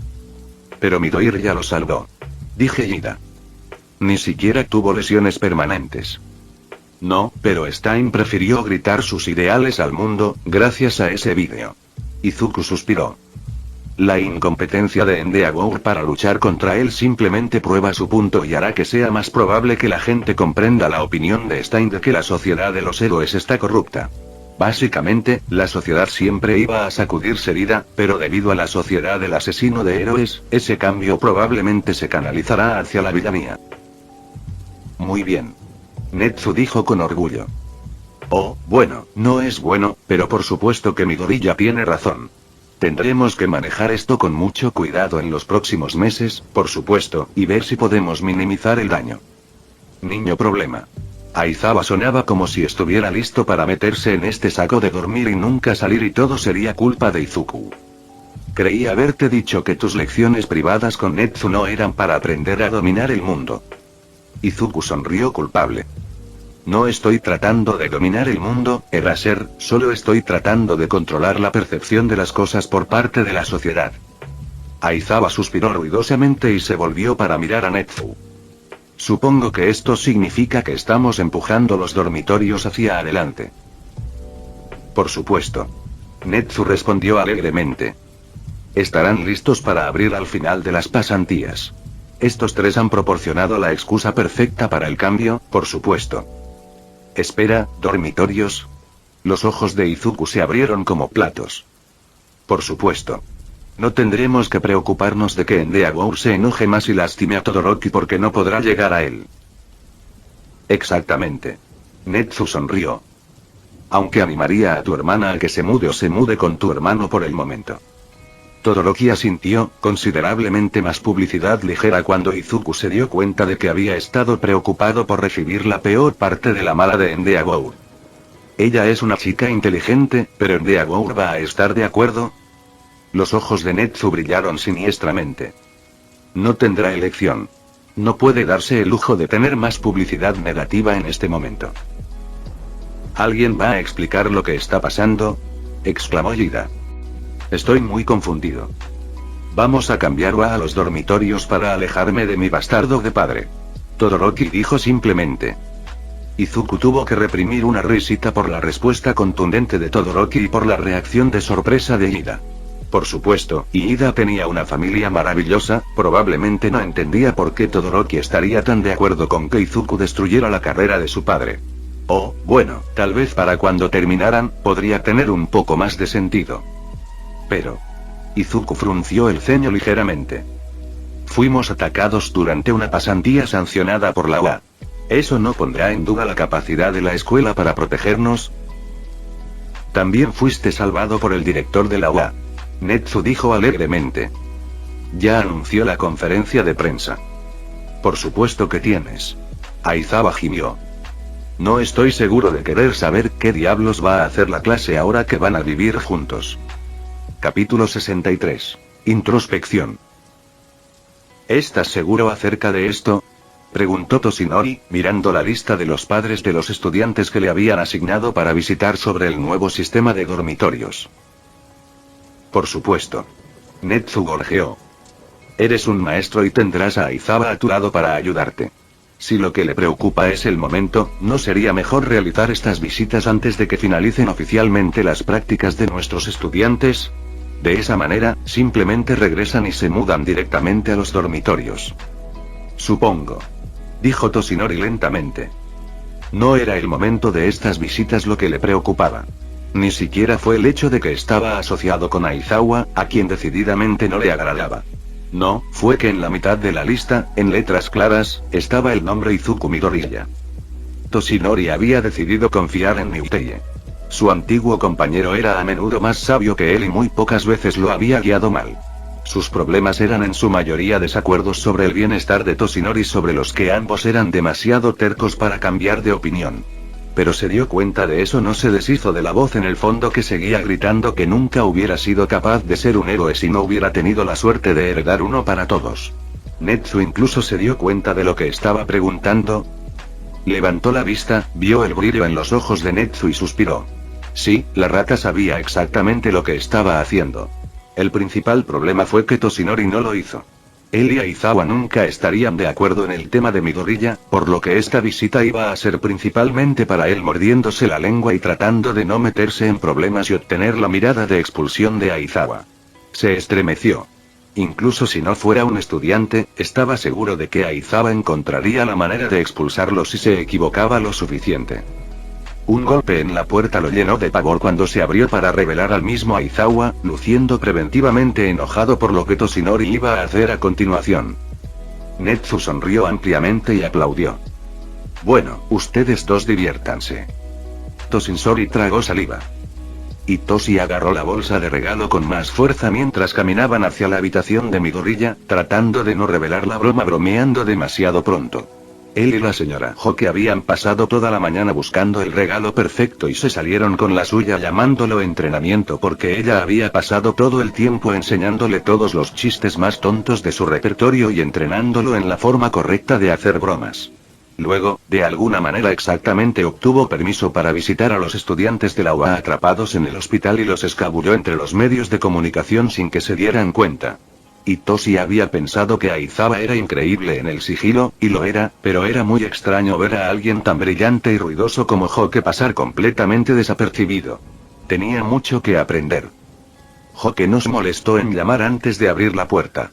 A: Pero Midoriya ya lo salvó. Dije Iida. Ni siquiera tuvo lesiones permanentes. No, pero Stein prefirió gritar sus ideales al mundo, gracias a ese vídeo. Izuku suspiró. La incompetencia de Endeavor para luchar contra él simplemente prueba su punto y hará que sea más probable que la gente comprenda la opinión de Stein de que la sociedad de los héroes está corrupta. Básicamente, la sociedad siempre iba a sacudirse herida, pero debido a la sociedad del asesino de héroes, ese cambio probablemente se canalizará hacia la villanía. Muy bien. Netsu dijo con orgullo. Oh, bueno, no es bueno, pero por supuesto que Midoriya tiene razón. Tendremos que manejar esto con mucho cuidado en los próximos meses, por supuesto, y ver si podemos minimizar el daño. Niño problema. Aizawa sonaba como si estuviera listo para meterse en este saco de dormir y nunca salir y todo sería culpa de Izuku. Creí haberte dicho que tus lecciones privadas con Netsu no eran para aprender a dominar el mundo. Izuku sonrió culpable. No estoy tratando de dominar el mundo, Eraser, solo estoy tratando de controlar la percepción de las cosas por parte de la sociedad. Aizawa suspiró ruidosamente y se volvió para mirar a Netsu. Supongo que esto significa que estamos empujando los dormitorios hacia adelante. Por supuesto. Netsu respondió alegremente. Estarán listos para abrir al final de las pasantías. Estos tres han proporcionado la excusa perfecta para el cambio, por supuesto. Espera, ¿dormitorios? Los ojos de Izuku se abrieron como platos. Por supuesto. No tendremos que preocuparnos de que Endeavor se enoje más y lastime a Todoroki porque no podrá llegar a él. Exactamente. Netsu sonrió. Aunque animaría a tu hermana a que se mude o se mude con tu hermano por el momento. Todoroki asintió, considerablemente más publicidad ligera cuando Izuku se dio cuenta de que había estado preocupado por recibir la peor parte de la mala de Endeavor. Ella es una chica inteligente, pero Endeavor va a estar de acuerdo. Los ojos de Netsu brillaron siniestramente. No tendrá elección. No puede darse el lujo de tener más publicidad negativa en este momento. ¿Alguien va a explicar lo que está pasando?, exclamó Yida. Estoy muy confundido. Vamos a cambiar a los dormitorios para alejarme de mi bastardo de padre. Todoroki dijo simplemente. Izuku tuvo que reprimir una risita por la respuesta contundente de Todoroki y por la reacción de sorpresa de Ida. Por supuesto, Ida tenía una familia maravillosa, probablemente no entendía por qué Todoroki estaría tan de acuerdo con que Izuku destruyera la carrera de su padre. Oh, bueno, tal vez para cuando terminaran, podría tener un poco más de sentido. Pero... Izuku frunció el ceño ligeramente. Fuimos atacados durante una pasantía sancionada por la UA. ¿Eso no pondrá en duda la capacidad de la escuela para protegernos? También fuiste salvado por el director de la UA. Netsu dijo alegremente. Ya anunció la conferencia de prensa. Por supuesto que tienes. Aizawa gimió. No estoy seguro de querer saber qué diablos va a hacer la clase ahora que van a vivir juntos. Capítulo 63. Introspección. ¿Estás seguro acerca de esto?, preguntó Toshinori, mirando la lista de los padres de los estudiantes que le habían asignado para visitar sobre el nuevo sistema de dormitorios. Por supuesto. Netsu gorjeó. Eres un maestro y tendrás a Aizawa a tu lado para ayudarte. Si lo que le preocupa es el momento, ¿no sería mejor realizar estas visitas antes de que finalicen oficialmente las prácticas de nuestros estudiantes? De esa manera, simplemente regresan y se mudan directamente a los dormitorios. Supongo. Dijo Toshinori lentamente. No era el momento de estas visitas lo que le preocupaba. Ni siquiera fue el hecho de que estaba asociado con Aizawa, a quien decididamente no le agradaba. No, fue que en la mitad de la lista, en letras claras, estaba el nombre Izuku Midoriya. Toshinori había decidido confiar en Ryuteye. Su antiguo compañero era a menudo más sabio que él y muy pocas veces lo había guiado mal. Sus problemas eran en su mayoría desacuerdos sobre el bienestar de Toshinori sobre los que ambos eran demasiado tercos para cambiar de opinión. Pero se dio cuenta de eso, no se deshizo de la voz en el fondo que seguía gritando que nunca hubiera sido capaz de ser un héroe si no hubiera tenido la suerte de heredar uno para todos. Netsu incluso se dio cuenta de lo que estaba preguntando. Levantó la vista, vio el brillo en los ojos de Netsu y suspiró. Sí, la rata sabía exactamente lo que estaba haciendo. El principal problema fue que Toshinori no lo hizo. Él y Aizawa nunca estarían de acuerdo en el tema de Midoriya, por lo que esta visita iba a ser principalmente para él mordiéndose la lengua y tratando de no meterse en problemas y obtener la mirada de expulsión de Aizawa. Se estremeció. Incluso si no fuera un estudiante, estaba seguro de que Aizawa encontraría la manera de expulsarlo si se equivocaba lo suficiente. Un golpe en la puerta lo llenó de pavor cuando se abrió para revelar al mismo Aizawa, luciendo preventivamente enojado por lo que Toshinori iba a hacer a continuación. Netsu sonrió ampliamente y aplaudió. Bueno, ustedes dos diviértanse. Toshinori tragó saliva. Y Toshi agarró la bolsa de regalo con más fuerza mientras caminaban hacia la habitación de Midoriya, tratando de no revelar la broma bromeando demasiado pronto. Él y la señora Hoke habían pasado toda la mañana buscando el regalo perfecto y se salieron con la suya llamándolo entrenamiento porque ella había pasado todo el tiempo enseñándole todos los chistes más tontos de su repertorio y entrenándolo en la forma correcta de hacer bromas. Luego, de alguna manera exactamente obtuvo permiso para visitar a los estudiantes de la UA atrapados en el hospital y los escabulló entre los medios de comunicación sin que se dieran cuenta. Y Toshi había pensado que Aizawa era increíble en el sigilo, y lo era, pero era muy extraño ver a alguien tan brillante y ruidoso como Hoke pasar completamente desapercibido. Tenía mucho que aprender. Hoke nos molestó en llamar antes de abrir la puerta.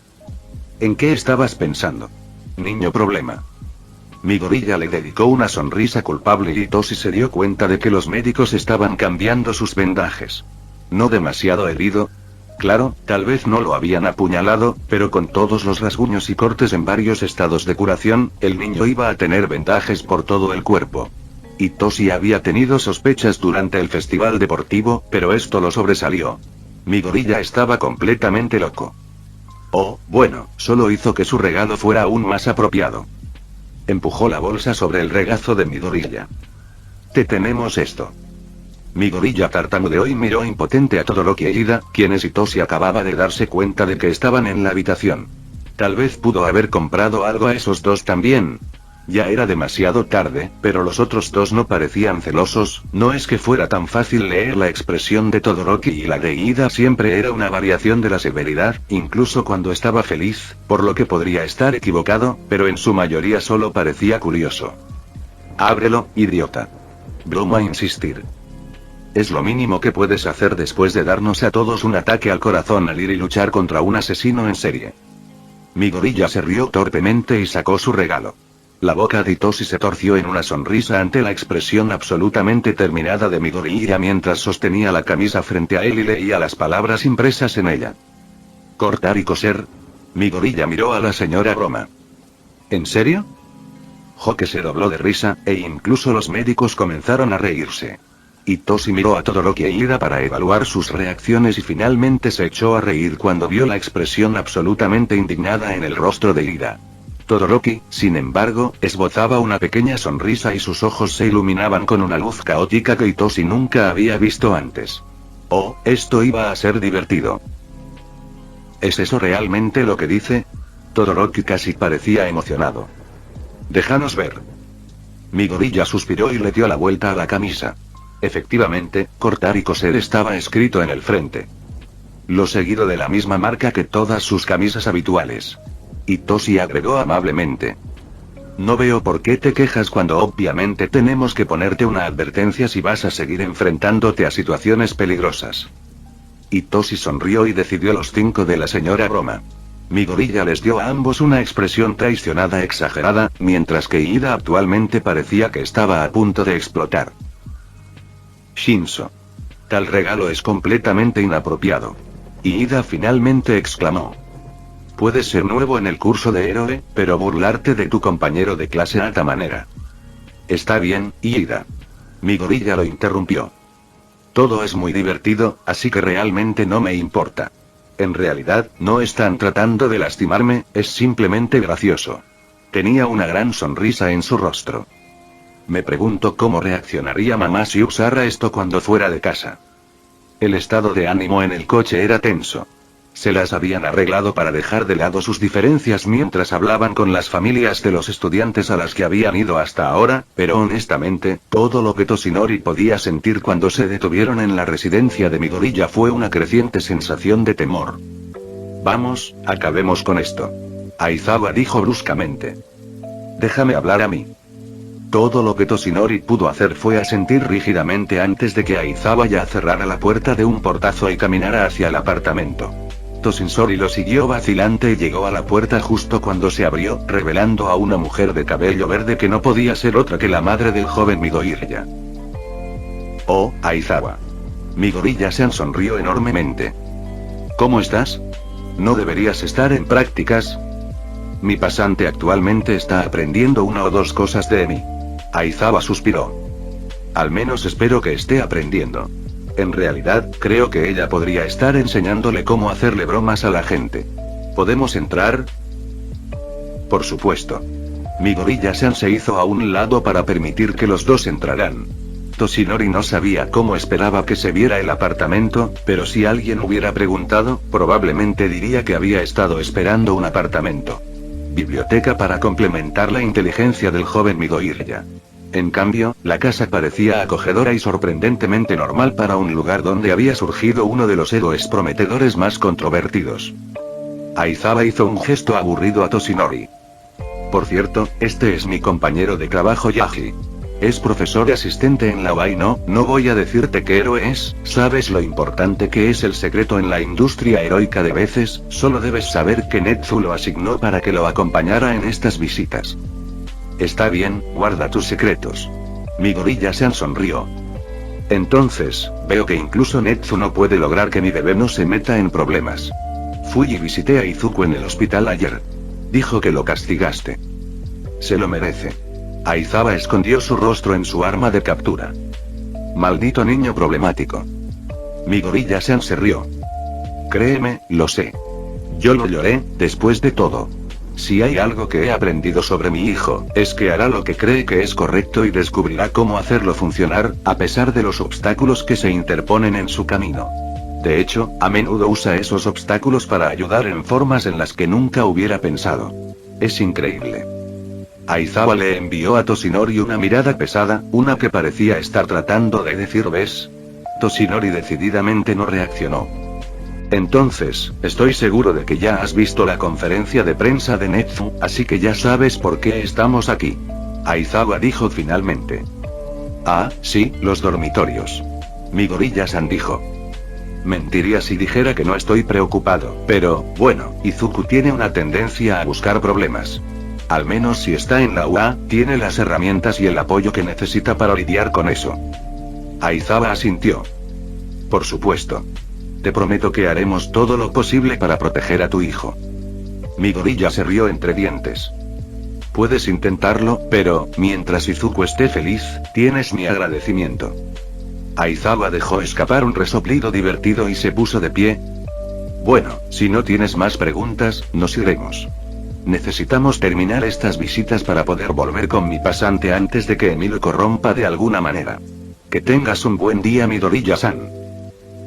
A: ¿En qué estabas pensando? Niño problema. Midoriya le dedicó una sonrisa culpable y Toshi se dio cuenta de que los médicos estaban cambiando sus vendajes. ¿No demasiado herido? Claro, tal vez no lo habían apuñalado, pero con todos los rasguños y cortes en varios estados de curación, el niño iba a tener vendajes por todo el cuerpo. Y Toshi había tenido sospechas durante el festival deportivo, pero esto lo sobresalió. Midoriya estaba completamente loco. Oh, bueno, solo hizo que su regalo fuera aún más apropiado. Empujó la bolsa sobre el regazo de Midoriya. Te tenemos esto. Midoriya tartamudeó y miró impotente a Todoroki e Ida, quienes y Toshi acababa de darse cuenta de que estaban en la habitación. Tal vez pudo haber comprado algo a esos dos también. Ya era demasiado tarde, pero los otros dos no parecían celosos, no es que fuera tan fácil leer la expresión de Todoroki y la de Ida siempre era una variación de la severidad, incluso cuando estaba feliz, por lo que podría estar equivocado, pero en su mayoría solo parecía curioso. Ábrelo, idiota. Bromó a insistir. Es lo mínimo que puedes hacer después de darnos a todos un ataque al corazón al ir y luchar contra un asesino en serie. Midoriya se rió torpemente y sacó su regalo. La boca de Toshi se torció en una sonrisa ante la expresión absolutamente terminada de Midoriya mientras sostenía la camisa frente a él y leía las palabras impresas en ella. ¿Cortar y coser? Midoriya miró a la señora Broma. ¿En serio? Hoke se dobló de risa, e incluso los médicos comenzaron a reírse. Y Toshi miró a Todoroki e Ida para evaluar sus reacciones y finalmente se echó a reír cuando vio la expresión absolutamente indignada en el rostro de Ida. Todoroki, sin embargo, esbozaba una pequeña sonrisa y sus ojos se iluminaban con una luz caótica que Toshi nunca había visto antes. Oh, esto iba a ser divertido. ¿Es eso realmente lo que dice? Todoroki casi parecía emocionado. Déjanos ver. Midoriya suspiró y le dio la vuelta a la camisa. Efectivamente, cortar y coser estaba escrito en el frente. Lo seguido de la misma marca que todas sus camisas habituales. Y Toshi agregó amablemente. No veo por qué te quejas cuando obviamente tenemos que ponerte una advertencia si vas a seguir enfrentándote a situaciones peligrosas. Y Toshi sonrió y decidió los 5 de la señora Broma. Midoriya les dio a ambos una expresión traicionada exagerada, mientras que Ida actualmente parecía que estaba a punto de explotar. Shinso. Tal regalo es completamente inapropiado. Y Ida finalmente exclamó. Puedes ser nuevo en el curso de héroe, pero burlarte de tu compañero de clase a esta manera. Está bien, Ida. Midoriya lo interrumpió. Todo es muy divertido, así que realmente no me importa. En realidad, no están tratando de lastimarme, es simplemente gracioso. Tenía una gran sonrisa en su rostro. Me pregunto cómo reaccionaría mamá si usara esto cuando fuera de casa. El estado de ánimo en el coche era tenso. Se las habían arreglado para dejar de lado sus diferencias mientras hablaban con las familias de los estudiantes a las que habían ido hasta ahora, pero honestamente, todo lo que Toshinori podía sentir cuando se detuvieron en la residencia de Midoriya fue una creciente sensación de temor. Vamos, acabemos con esto. Aizawa dijo bruscamente. Déjame hablar a mí. Todo lo que Toshinori pudo hacer fue asentir rígidamente antes de que Aizawa ya cerrara la puerta de un portazo y caminara hacia el apartamento. Toshinsori lo siguió vacilante y llegó a la puerta justo cuando se abrió, revelando a una mujer de cabello verde que no podía ser otra que la madre del joven Midoriya. Oh, Aizawa. Midoriya-san sonrió enormemente. ¿Cómo estás? ¿No deberías estar en prácticas? Mi pasante actualmente está aprendiendo una o dos cosas de mí. Aizawa suspiró. Al menos espero que esté aprendiendo. En realidad, creo que ella podría estar enseñándole cómo hacerle bromas a la gente. ¿Podemos entrar? Por supuesto. Midoriya-san se hizo a un lado para permitir que los dos entraran. Toshinori no sabía cómo esperaba que se viera el apartamento, pero si alguien hubiera preguntado, probablemente diría que había estado esperando un apartamento. Biblioteca para complementar la inteligencia del joven Midoriya. En cambio, la casa parecía acogedora y sorprendentemente normal para un lugar donde había surgido uno de los héroes prometedores más controvertidos. Aizawa hizo un gesto aburrido a Toshinori. Por cierto, este es mi compañero de trabajo Yaji. Es profesor asistente en la UA y no voy a decirte qué héroe es, sabes lo importante que es el secreto en la industria heroica de veces, solo debes saber que Netsu lo asignó para que lo acompañara en estas visitas. Está bien, guarda tus secretos. Midoriya-san sonrió. Entonces, veo que incluso Netsu no puede lograr que mi bebé no se meta en problemas. Fui y visité a Izuku en el hospital ayer. Dijo que lo castigaste. Se lo merece. Aizawa escondió su rostro en su arma de captura. Maldito niño problemático. Midoriya-san se rió. Créeme, lo sé. Yo lo lloré, después de todo. Si hay algo que he aprendido sobre mi hijo, es que hará lo que cree que es correcto y descubrirá cómo hacerlo funcionar, a pesar de los obstáculos que se interponen en su camino. De hecho, a menudo usa esos obstáculos para ayudar en formas en las que nunca hubiera pensado. Es increíble. Aizawa le envió a Toshinori una mirada pesada, una que parecía estar tratando de decir ¿ves? Toshinori decididamente no reaccionó. Entonces, estoy seguro de que ya has visto la conferencia de prensa de Netsu, así que ya sabes por qué estamos aquí. Aizawa dijo finalmente. Ah, sí, los dormitorios. Midoriya-san dijo. Mentiría si dijera que no estoy preocupado, pero, bueno, Izuku tiene una tendencia a buscar problemas. Al menos si está en la UA, tiene las herramientas y el apoyo que necesita para lidiar con eso. Aizawa asintió. Por supuesto. Te prometo que haremos todo lo posible para proteger a tu hijo. Midoriya se rió entre dientes. Puedes intentarlo, pero, mientras Izuku esté feliz, tienes mi agradecimiento. Aizawa dejó escapar un resoplido divertido y se puso de pie. Bueno, si no tienes más preguntas, nos iremos. Necesitamos terminar estas visitas para poder volver con mi pasante antes de que Emi lo corrompa de alguna manera. Que tengas un buen día, Midoriya-san.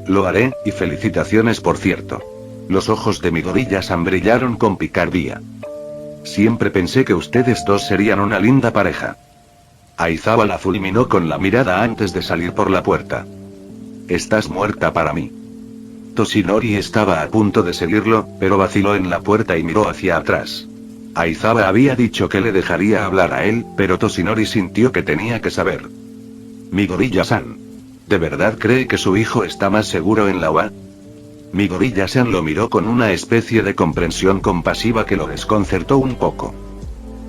A: Lo haré, y felicitaciones por cierto. Los ojos de Midoriya-san brillaron con picardía. Siempre pensé que ustedes dos serían una linda pareja. Aizawa la fulminó con la mirada antes de salir por la puerta. Estás muerta para mí. Toshinori estaba a punto de seguirlo, pero vaciló en la puerta y miró hacia atrás. Aizawa había dicho que le dejaría hablar a él, pero Toshinori sintió que tenía que saber. Midoriya-san. ¿De verdad cree que su hijo está más seguro en la UA? Midoriya-san lo miró con una especie de comprensión compasiva que lo desconcertó un poco.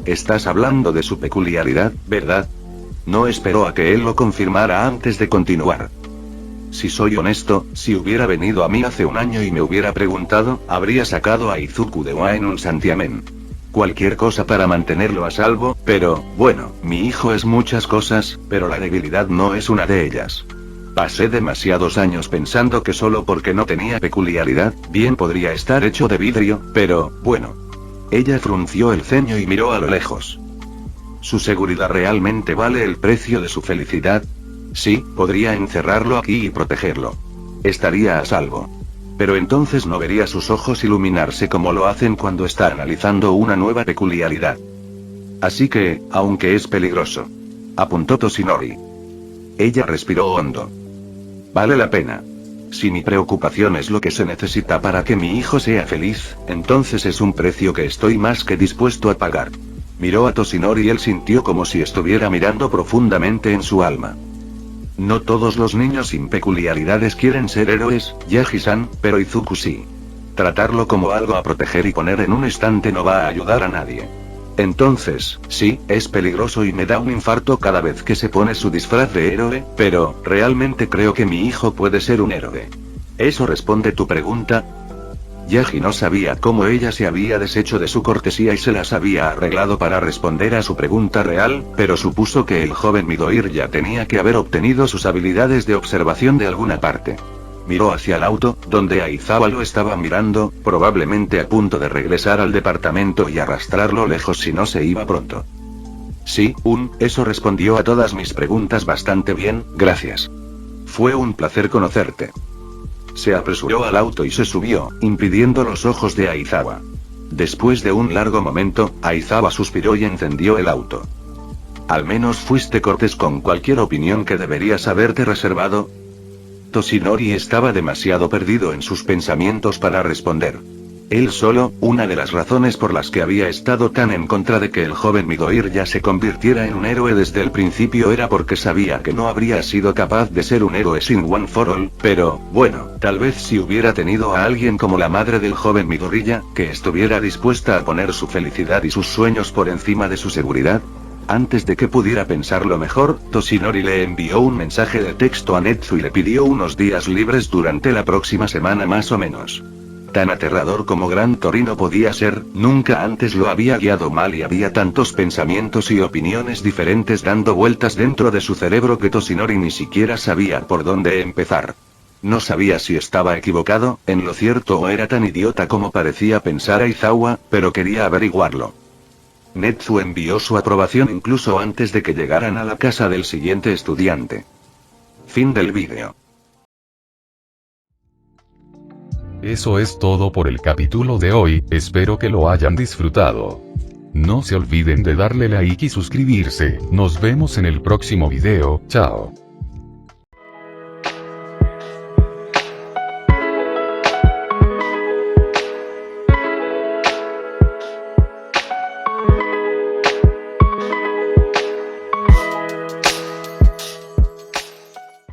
A: Estás hablando de su peculiaridad, ¿verdad? No esperó a que él lo confirmara antes de continuar. Si soy honesto, si hubiera venido a mí hace un año y me hubiera preguntado, habría sacado a Izuku de UA en un santiamén. Cualquier cosa para mantenerlo a salvo, pero, bueno, mi hijo es muchas cosas, pero la debilidad no es una de ellas. Pasé demasiados años pensando que solo porque no tenía peculiaridad, bien podría estar hecho de vidrio, pero, bueno. Ella frunció el ceño y miró a lo lejos. ¿Su seguridad realmente vale el precio de su felicidad? Sí, podría encerrarlo aquí y protegerlo. Estaría a salvo. Pero entonces no vería sus ojos iluminarse como lo hacen cuando está analizando una nueva peculiaridad. Así que, aunque es peligroso. Apuntó Toshinori. Ella respiró hondo. Vale la pena. Si mi preocupación es lo que se necesita para que mi hijo sea feliz, entonces es un precio que estoy más que dispuesto a pagar. Miró a Toshinori y él sintió como si estuviera mirando profundamente en su alma. No todos los niños sin peculiaridades quieren ser héroes, Yaji-san, pero Izuku sí. Tratarlo como algo a proteger y poner en un estante no va a ayudar a nadie. Entonces, sí, es peligroso y me da un infarto cada vez que se pone su disfraz de héroe, pero, realmente creo que mi hijo puede ser un héroe. ¿Eso responde tu pregunta? Yagi no sabía cómo ella se había deshecho de su cortesía y se las había arreglado para responder a su pregunta real, pero supuso que el joven Midori ya tenía que haber obtenido sus habilidades de observación de alguna parte. Miró hacia el auto, donde Aizawa lo estaba mirando, probablemente a punto de regresar al departamento y arrastrarlo lejos si no se iba pronto. Sí, eso respondió a todas mis preguntas bastante bien, gracias. Fue un placer conocerte. Se apresuró al auto y se subió, impidiendo los ojos de Aizawa. Después de un largo momento, Aizawa suspiró y encendió el auto. Al menos fuiste cortés con cualquier opinión que deberías haberte reservado. Toshinori estaba demasiado perdido en sus pensamientos para responder. Él solo, una de las razones por las que había estado tan en contra de que el joven Midori ya se convirtiera en un héroe desde el principio era porque sabía que no habría sido capaz de ser un héroe sin One for All, pero, bueno, tal vez si hubiera tenido a alguien como la madre del joven Midoriya, que estuviera dispuesta a poner su felicidad y sus sueños por encima de su seguridad. Antes de que pudiera pensarlo mejor, Toshinori le envió un mensaje de texto a Netsu y le pidió unos días libres durante la próxima semana más o menos. Tan aterrador como Gran Torino podía ser, nunca antes lo había guiado mal y había tantos pensamientos y opiniones diferentes dando vueltas dentro de su cerebro que Toshinori ni siquiera sabía por dónde empezar. No sabía si estaba equivocado, en lo cierto o era tan idiota como parecía pensar Aizawa, pero quería averiguarlo. Netsu envió su aprobación incluso antes de que llegaran a la casa del siguiente estudiante. Fin del vídeo.
B: Eso es todo por el capítulo de hoy, espero que lo hayan disfrutado. No se olviden de darle like y suscribirse, nos vemos en el próximo video, chao.